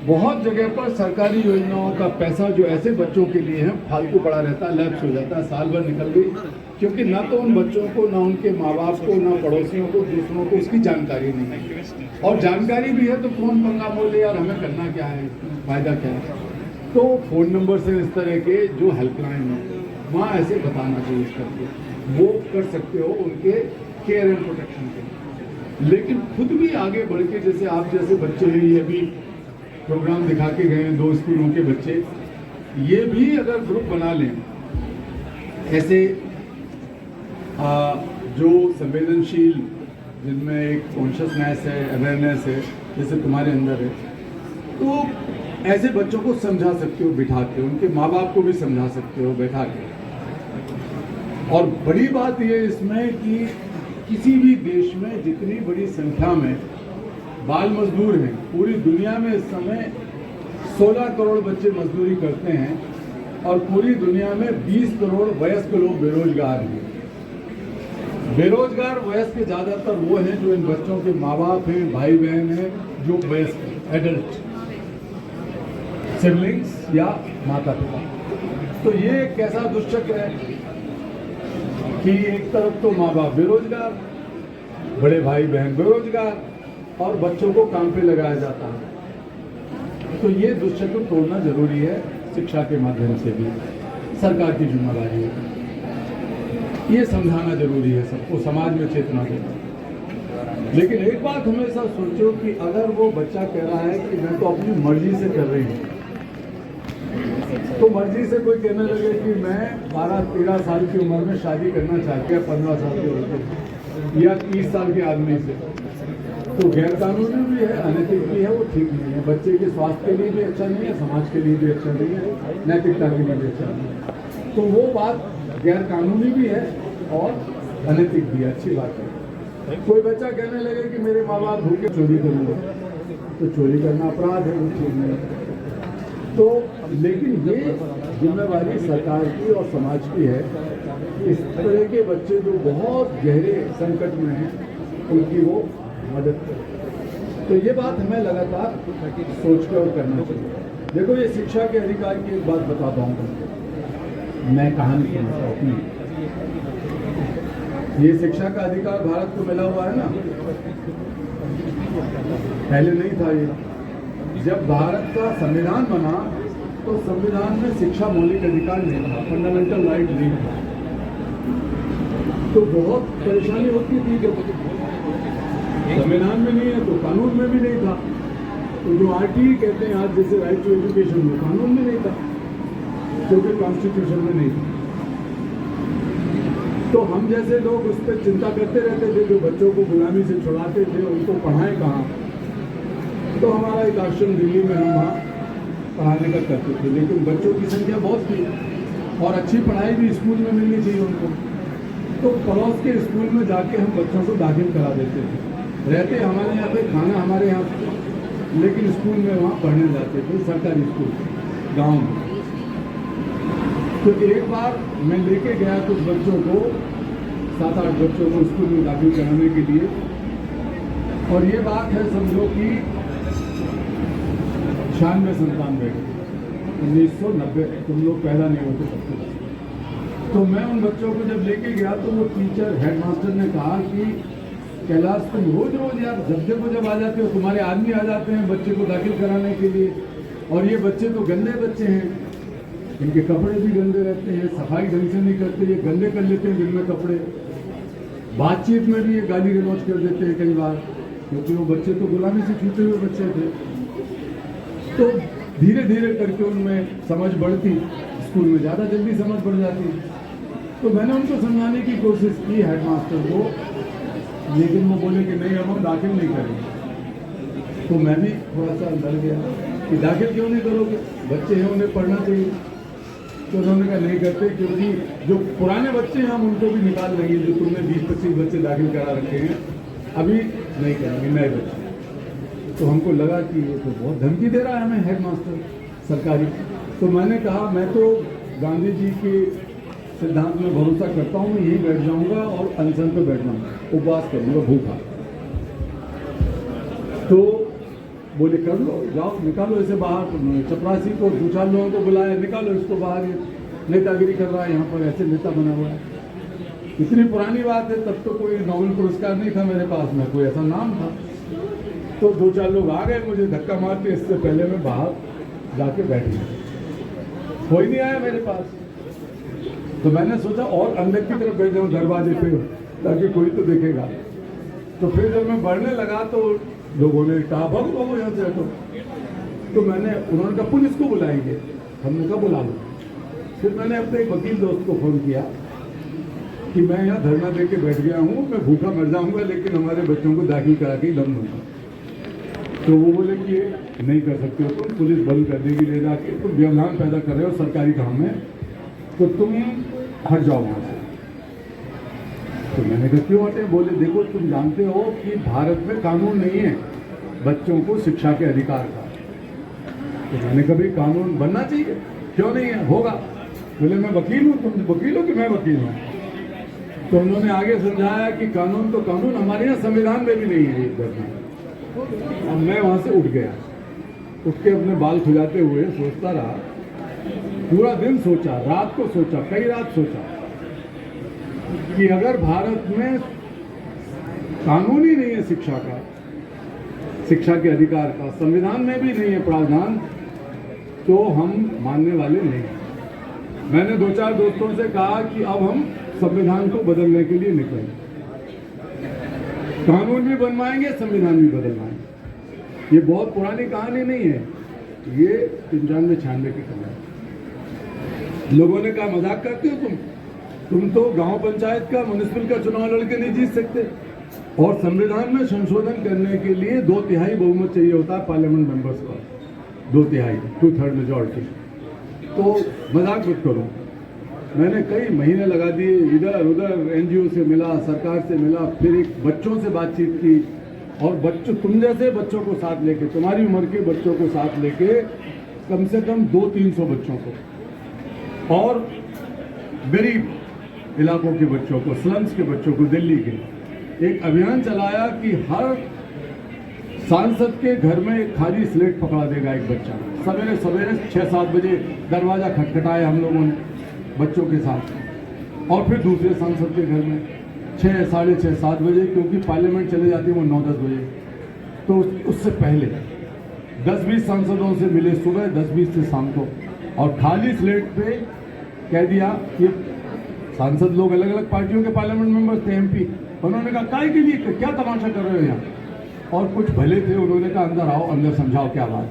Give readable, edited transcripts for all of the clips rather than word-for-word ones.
बहुत जगह पर सरकारी योजनाओं का पैसा जो ऐसे बच्चों के लिए है फालतू पड़ा रहता है, लैप्स हो जाता है, साल भर निकल गई, क्योंकि ना तो उन बच्चों को, ना उनके माँ बाप को, ना पड़ोसियों को, दूसरों को उसकी जानकारी नहीं है। और जानकारी भी है तो कौन पंगा बोले यार हमें करना क्या है, फायदा क्या है। तो फ़ोन नंबर से इस तरह के जो हेल्पलाइन है वहाँ ऐसे बताना चाहिए इस करके, वो कर सकते हो उनके केयर एंड प्रोटेक्शन के। लेकिन खुद भी आगे बढ़ के, जैसे आप जैसे बच्चे हैं, ये भी प्रोग्राम दिखा के गए हैं 2 स्कूलों के बच्चे, ये भी अगर ग्रुप बना लें ऐसे जो संवेदनशील, जिनमें एक कॉन्शियसनेस है, अवेयरनेस है, जैसे तुम्हारे अंदर है, तो ऐसे बच्चों को समझा सकते हो बिठा के, उनके माँ बाप को भी समझा सकते हो बैठा के। और बड़ी बात ये इसमें कि किसी भी देश में जितनी बड़ी संख्या में बाल मजदूर हैं, पूरी दुनिया में इस समय 16 करोड़ बच्चे मजदूरी करते हैं और पूरी दुनिया में 20 करोड़ वयस्क लोग बेरोजगार हैं। बेरोजगार वयस्क ज़्यादातर वो हैं जो इन बच्चों के माँ बाप हैं, भाई बहन हैं, जो वयस्क एडल्ट सिबलिंग्स या माता पिता। तो ये एक कैसा दुष्चक्र है कि एक तरफ तो माँ बाप बेरोजगार, बड़े भाई बहन बेरोजगार और बच्चों को काम पे लगाया जाता है। तो ये दुष्चक्र तोड़ना जरूरी है, शिक्षा के माध्यम से भी सरकार की जिम्मेदारी है। ये समझाना जरूरी है सबको, समाज में चेतना देना। लेकिन एक बात हमेशा सोचो कि अगर वो बच्चा कह रहा है कि मैं तो अपनी मर्जी से कर रही हूँ, तो मर्जी से कोई कहने लगे कि मैं 12-13 साल की उम्र में शादी करना चाहती है 15 साल के लड़के या 30 साल के आदमी से, तो गैर कानूनी भी है, अनैतिक भी है, वो ठीक नहीं है। बच्चे के स्वास्थ्य के लिए भी अच्छा नहीं है, समाज के लिए भी अच्छा नहीं है, नैतिकता के लिए भी अच्छा नहीं है। तो वो बात गैर कानूनी भी है और अनैतिक भी है, अच्छी बात है। कोई बच्चा कहने लगे कि मेरे माँ बाप भूखे चोरी करूँगा, तो चोरी करना अपराध है, वो ठीक नहीं है। तो लेकिन ये जिम्मेवारी सरकार की और समाज की है, इस तरह के बच्चे जो बहुत गहरे संकट में हैं उनकी वो मदद करें। तो ये बात हमें लगातार सोच कर और करना चाहिए। देखो, ये शिक्षा के अधिकार की एक बात बताता हूँ, मैं कहानी सुनाता हूँ। ये शिक्षा का अधिकार भारत को मिला हुआ है ना, पहले नहीं था ये। जब भारत का संविधान बना तो संविधान में शिक्षा मौलिक अधिकार नहीं था, फंडामेंटल राइट नहीं था। तो बहुत परेशानी होती थी जब संविधान में नहीं है तो कानून में भी नहीं था। तो जो आरटीई कहते हैं आज, जैसे राइट टू एजुकेशन, में कानून में नहीं था क्योंकि कॉन्स्टिट्यूशन में नहीं था। तो हम जैसे लोग उस पर चिंता करते रहते थे, जो बच्चों को गुलामी से छुड़ाते थे उनको पढ़ाएं कहाँ। तो हमारा एक आश्रम दिल्ली में हम वहाँ पढ़ाने का करते थे, लेकिन बच्चों की संख्या बहुत थी और अच्छी पढ़ाई भी स्कूल में मिलनी चाहिए उनको। तो पड़ोस के स्कूल में जाके हम बच्चों को दाखिल करा देते थे। रहते हमारे यहाँ पे, खाना हमारे यहाँ, लेकिन स्कूल में वहाँ पढ़ने जाते थे, सरकारी स्कूल गाँव में। तो एक बार मैं लेके गया कुछ बच्चों को, 7-8 बच्चों को स्कूल में दाखिल कराने के लिए। और ये बात है, समझो कि 96-97 1990, तुम लोग पैदा नहीं होते तब तक। तो मैं उन बच्चों को जब लेके गया तो वो टीचर, हेडमास्टर ने कहा कि कैलाश, तुम रोज रोज यार जब देखो जब आ जाते हो, तुम्हारे आदमी आ जाते हैं बच्चे को दाखिल कराने के लिए, और ये बच्चे तो गंदे बच्चे हैं, इनके कपड़े भी गंदे रहते हैं, सफाई ढंग से नहीं करते, ये गंदे कर लेते हैं दिन में कपड़े, बातचीत में भी ये गाली गलौज कर देते हैं कई बार, क्योंकि वो बच्चे तो गुलामी से छूटे हुए बच्चे थे। तो धीरे धीरे करके उनमें समझ बढ़ती, स्कूल में ज़्यादा जल्दी समझ बढ़ जाती। तो मैंने उनको समझाने की कोशिश की हेडमास्टर को, लेकिन वो बोले कि नहीं, अब हम दाखिल नहीं करेंगे। तो मैं भी थोड़ा सा डर गया कि दाखिल क्यों नहीं करोगे, बच्चे हैं उन्हें पढ़ना चाहिए। तो उन्होंने कहा नहीं करते, क्योंकि जो पुराने बच्चे हैं हम उनको भी निकाल लेंगे, जो तुमने 20-25 बच्चे दाखिल करा रखे हैं, अभी नहीं करेंगे नए बच्चे। तो हमको लगा कि ये तो बहुत धमकी दे रहा है हमें हेडमास्टर सरकारी। तो मैंने कहा, मैं तो गांधी जी के सिद्धांत में भरोसा करता हूँ, मैं यहीं बैठ जाऊँगा और अनशन पे बैठ जाऊँगा, उपवास करूँगा भूखा। तो बोले कर लो, जाओ निकालो इसे बाहर। चपरासी को 2-4 लोगों को बुलाया, निकालो इसको बाहर, ये नेतागिरी कर रहा है यहाँ पर, ऐसे नेता बना हुआ है। इतनी पुरानी बात है, तब तो कोई नोबेल पुरस्कार नहीं था मेरे पास में, कोई ऐसा नाम था। तो 2-4 लोग आ गए, मुझे धक्का मारते, इससे पहले मैं बाहर जाके बैठ गया, कोई नहीं आया मेरे पास। तो मैंने सोचा और अंदर की तरफ बैठ जाऊँ दरवाजे पे, ताकि कोई तो देखेगा। तो फिर जब मैं बढ़ने लगा तो लोगों ने कहा भागो भागो यहाँ से हटो। तो उन्होंने कहा पुलिस को बुलाएंगे, हमने कहा बुला लो। फिर मैंने अपने एक वकील दोस्त को फ़ोन किया कि मैं यहाँ धरना दे के बैठ गया हूँ, मैं भूखा मर जाऊँगा, लेकिन हमारे बच्चों को दाखिल करा के ही दम दूँगा। तो वो बोले कि ये नहीं कर सकते हो तुम, पुलिस बंद कर देगी ले जाके, तुम व्यवधान पैदा कर रहे हो सरकारी काम में, तो तुम हट जाओ वहाँ से। तो मैंने कहा क्यों हटे? बोले देखो तुम जानते हो कि भारत में कानून नहीं है बच्चों को शिक्षा के अधिकार का। तो मैंने कहा भाई कानून बनना चाहिए, क्यों नहीं है, होगा। बोले मैं वकील हूँ, तुम वकील हो कि मैं वकील हूँ? तो उन्होंने आगे समझाया कि कानून तो कानून, हमारे यहाँ संविधान में भी नहीं है ये करना। अब मैं वहाँ से उठ गया, उठ के अपने बाल खुजाते हुए सोचता रहा, पूरा दिन सोचा, रात को सोचा, कई रात सोचा कि अगर भारत में कानून ही नहीं है शिक्षा का, शिक्षा के अधिकार का, संविधान में भी नहीं है प्रावधान, तो हम मानने वाले नहीं। मैंने 2-4 दोस्तों से कहा कि अब हम संविधान को बदलने के लिए निकलेंगे, कानून भी बनवाएंगे, संविधान भी बदलवाएंगे। ये बहुत पुरानी कहानी नहीं है, ये 95-96 की कहानी। लोगों ने कहा मजाक करते हो तुम तो गांव पंचायत का, म्युनिसिपल का चुनाव लड़के नहीं जीत सकते, और संविधान में संशोधन करने के लिए 2/3 बहुमत चाहिए होता है पार्लियामेंट मेंबर्स का, 2/3 2/3 मेजॉरिटी। तो मजाक मत करो। मैंने कई महीने लगा दिए, इधर उधर एनजीओ से मिला, सरकार से मिला, फिर एक बच्चों से बातचीत की, और बच्चों, तुम जैसे बच्चों को साथ लेके, तुम्हारी उम्र के बच्चों को साथ लेके, कम से कम 200-300 बच्चों को, और गरीब इलाकों के बच्चों को, स्लम्स के बच्चों को, दिल्ली के, एक अभियान चलाया कि हर सांसद के घर में एक खाली स्लेट पकड़ा देगा एक बच्चा। सवेरे सवेरे 6-7 बजे दरवाजा खटखटाया हम लोगों ने बच्चों के साथ, और फिर दूसरे सांसद के घर में 6, 6:30, 7 बजे, क्योंकि पार्लियामेंट चले जाती है वो 9-10 बजे। तो उससे पहले 10-20 सांसदों से मिले सुबह, 10-20 से शाम को, और खाली स्लेट पे कह दिया कि सांसद लोग अलग अलग पार्टियों के पार्लियामेंट मेंबर्स थे, एमपी। उन्होंने कहा काय के लिए, क्या तमाशा कर रहे हो यहाँ? और कुछ भले थे, उन्होंने कहा अंदर आओ, अंदर समझाओ क्या बात।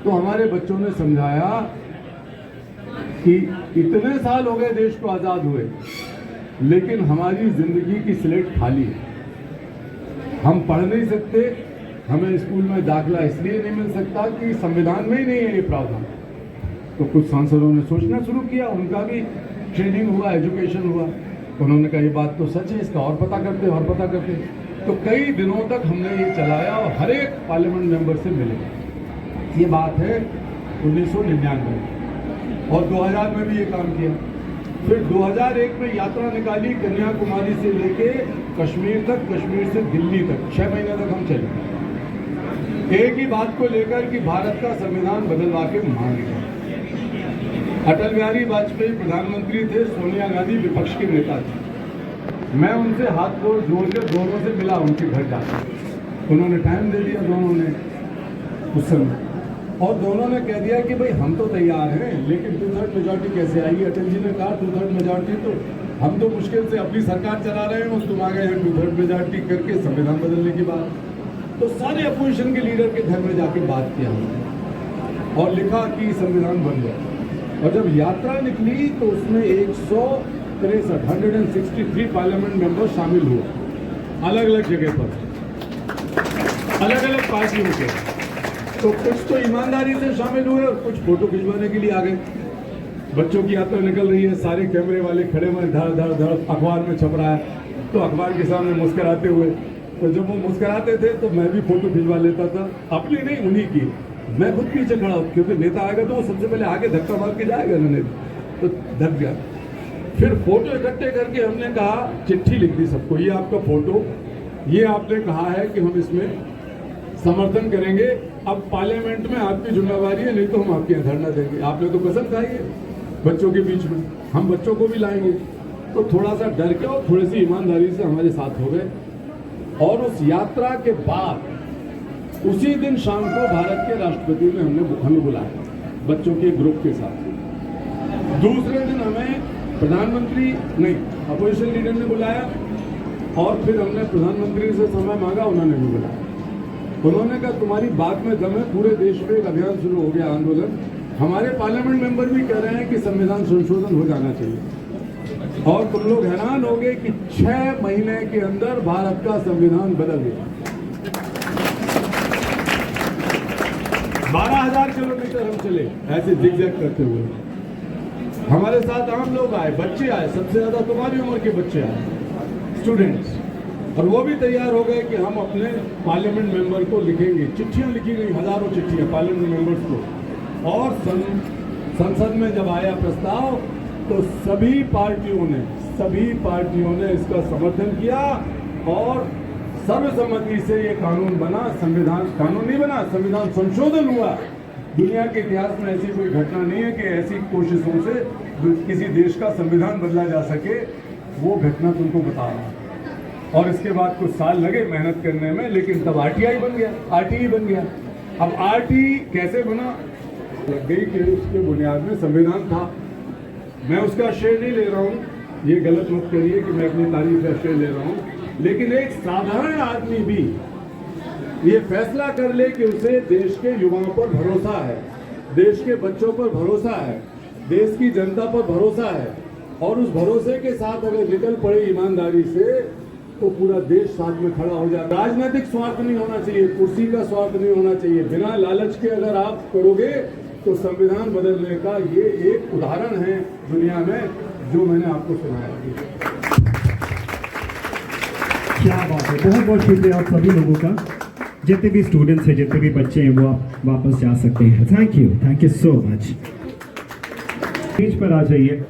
तो हमारे बच्चों ने समझाया कि इतने साल हो गए देश को आज़ाद हुए, लेकिन हमारी जिंदगी की स्लेट खाली है, हम पढ़ नहीं सकते, हमें स्कूल में दाखिला इसलिए नहीं मिल सकता कि संविधान में ही नहीं है ये प्रावधान। तो कुछ सांसदों ने सोचना शुरू किया, उनका भी ट्रेनिंग हुआ, एजुकेशन हुआ। उन्होंने कहा ये बात तो सच है, इसका और पता करते और पता करते। तो कई दिनों तक हमने ये चलाया और हर एक पार्लियामेंट मेंबर से मिले। ये बात है 1999 में, और 2000 में भी ये काम किया। फिर 2001 में यात्रा निकाली, कन्याकुमारी से लेके कश्मीर तक, कश्मीर से दिल्ली तक, 6 महीने तक हम चले, एक ही बात को लेकर कि भारत का संविधान बदलवा के मांगे। अटल बिहारी वाजपेयी प्रधानमंत्री थे, सोनिया गांधी विपक्ष के नेता थे। मैं उनसे हाथ को जोड़कर दोनों से मिला, उनके घर जाकर। उन्होंने टाइम दे दिया दोनों ने उस समय, और दोनों ने कह दिया कि भाई हम तो तैयार हैं, लेकिन 2/3 मेजॉरिटी कैसे आएगी? अटल जी ने कहा 2/3 मेजॉरिटी तो हम तो मुश्किल से अपनी सरकार चला रहे हैं, तुम आ गए हैं 2/3 मेजॉरिटी करके संविधान बदलने की बात। तो सारे अपोजिशन के लीडर के घर में जाके बात किया हमने, और लिखा कि संविधान बन गया। और जब यात्रा निकली तो उसमें 163 पार्लियामेंट मेंबर शामिल हुए, अलग अलग जगह पर, अलग अलग पार्टियों के। तो कुछ तो ईमानदारी से शामिल हुए और कुछ फोटो खिंचवाने के लिए आ गए। बच्चों की यात्रा निकल रही है, सारे कैमरे वाले खड़े हुए, धड़ धड़ धड़, अखबार में छप रहा है, तो अखबार के सामने मुस्कुराते हुए। तो जब वो मुस्कुराते थे तो मैं भी फोटो खिंचवा लेता था, अपनी नहीं उन्हीं की। मैं खुद पीछे खड़ा हूँ, क्योंकि नेता आएगा तो वो सबसे पहले आगे धक्का मार के जाएगा ना, तो धक गया। फिर फोटो इकट्ठे करके हमने कहा, चिट्ठी लिख दी सबको, ये आपका फोटो, ये आपने कहा है कि हम इसमें समर्थन करेंगे, अब पार्लियामेंट में आपकी जिम्मेवारी है, नहीं तो हम आपके यहाँ धरना देंगे। आपने तो कसम खाई है बच्चों के बीच में, हम बच्चों को भी लाएंगे। तो थोड़ा सा डर के और थोड़ी सी ईमानदारी से हमारे साथ हो गए। और उस यात्रा के बाद उसी दिन शाम को भारत के राष्ट्रपति ने हमें बुलाया बच्चों के ग्रुप के साथ। दूसरे दिन हमें प्रधानमंत्री नहीं, अपोजिशन लीडर ने बुलाया और फिर हमने प्रधानमंत्री से समय मांगा, उन्होंने भी बुलाया। उन्होंने कहा तुम्हारी बात में दम है, पूरे देश में एक अभियान शुरू हो गया, आंदोलन। हमारे पार्लियामेंट मेंबर भी कह रहे हैं कि संविधान संशोधन हो जाना चाहिए। और तुम लोग हैरान होंगे कि 6 महीने के अंदर भारत का संविधान बदल गया। 12,000 किलोमीटर हम चले ऐसे जिगजैग करते हुए। हमारे साथ आम लोग आए, बच्चे आए, सबसे ज्यादा तुम्हारी उम्र के बच्चे आए, स्टूडेंट्स। और वो भी तैयार हो गए कि हम अपने पार्लियामेंट मेंबर को लिखेंगे। चिट्ठियां लिखी गई, हजारों चिट्ठियां पार्लियामेंट मेंबर्स को। और संसद में जब आया प्रस्ताव तो सभी पार्टियों ने इसका समर्थन किया और सर्वसम्मति से ये कानून बना। कानून नहीं बना, संविधान संशोधन हुआ। दुनिया के इतिहास में ऐसी कोई घटना नहीं है कि ऐसी कोशिशों से किसी देश का संविधान बदला जा सके। वो घटना तुमको बता रहा हूं। और इसके बाद कुछ साल लगे मेहनत करने में, लेकिन तब आरटीआई बन गया, आरटीई बन गया। अब आरटीई कैसे बना? लग गई कि उसके बुनियाद में संविधान था। मैं उसका श्रेय नहीं ले रहा हूँ, ये गलत मत करिए कि मैं अपनी तारीफ का श्रेय ले रहा हूँ। लेकिन एक साधारण आदमी भी ये फैसला कर ले कि उसे देश के युवाओं पर भरोसा है, देश के बच्चों पर भरोसा है, देश की जनता पर भरोसा है, और उस भरोसे के साथ अगर निकल पड़े ईमानदारी से, तो पूरा देश साथ में खड़ा हो जाए। राजनीतिक स्वार्थ नहीं होना चाहिए, कुर्सी का स्वार्थ नहीं होना चाहिए। बिना लालच के अगर आप करोगे तो संविधान बदलने का ये एक उदाहरण है दुनिया में, जो मैंने आपको सुनाया। क्या बात है, बहुत बहुत शुक्रिया आप सभी लोगों का। जितने भी स्टूडेंट्स हैं, जितने भी बच्चे हैं, वो आप वापस जा सकते हैं। Thank you so much. Stage पर आ जाइए।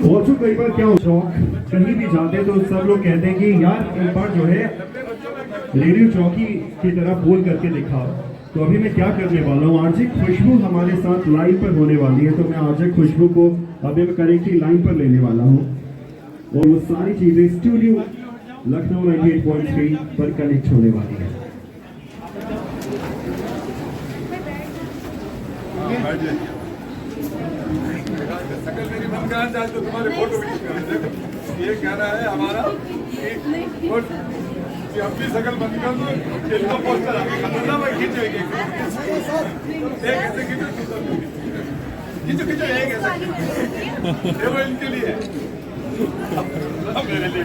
और जो कई बार क्या हो, चौक कहीं भी जाते तो सब लोग कहते हैं कि यार एक बार जो है रेडियो चौकी की तरह बोल करके दिखाओ। तो अभी मैं क्या करने वाला हूँ, आरजे खुशबू हमारे साथ लाइन पर होने वाली है। तो मैं आरजे खुशबू को अभी मैं करेक्टली लाइन पर लेने वाला हूँ और वो सारी चीजें स्टूडियो लखनऊ 98.3 पर कनेक्ट होने वाली है। सकल मेरी मन का आज तो तुम्हारे फोटो भी ये कहना है हमारा कि अपनी सकल बंद कर दो, इनको पोस्टर मैं खींचेंगे खींचो एक ऐसा वो इनके लिए मेरे लिए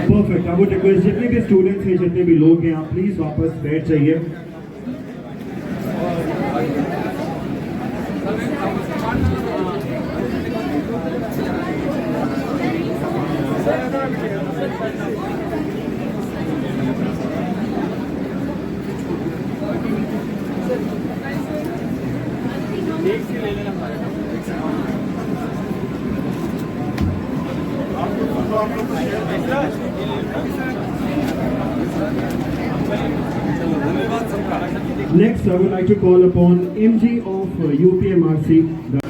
परफेक्ट। आई वुड रिक्वेस्ट जितने भी स्टूडेंट्स हैं, जितने भी लोग हैं, आप प्लीज वापस बैठ जाइए। Next, I would like to call upon MG of UPMRC.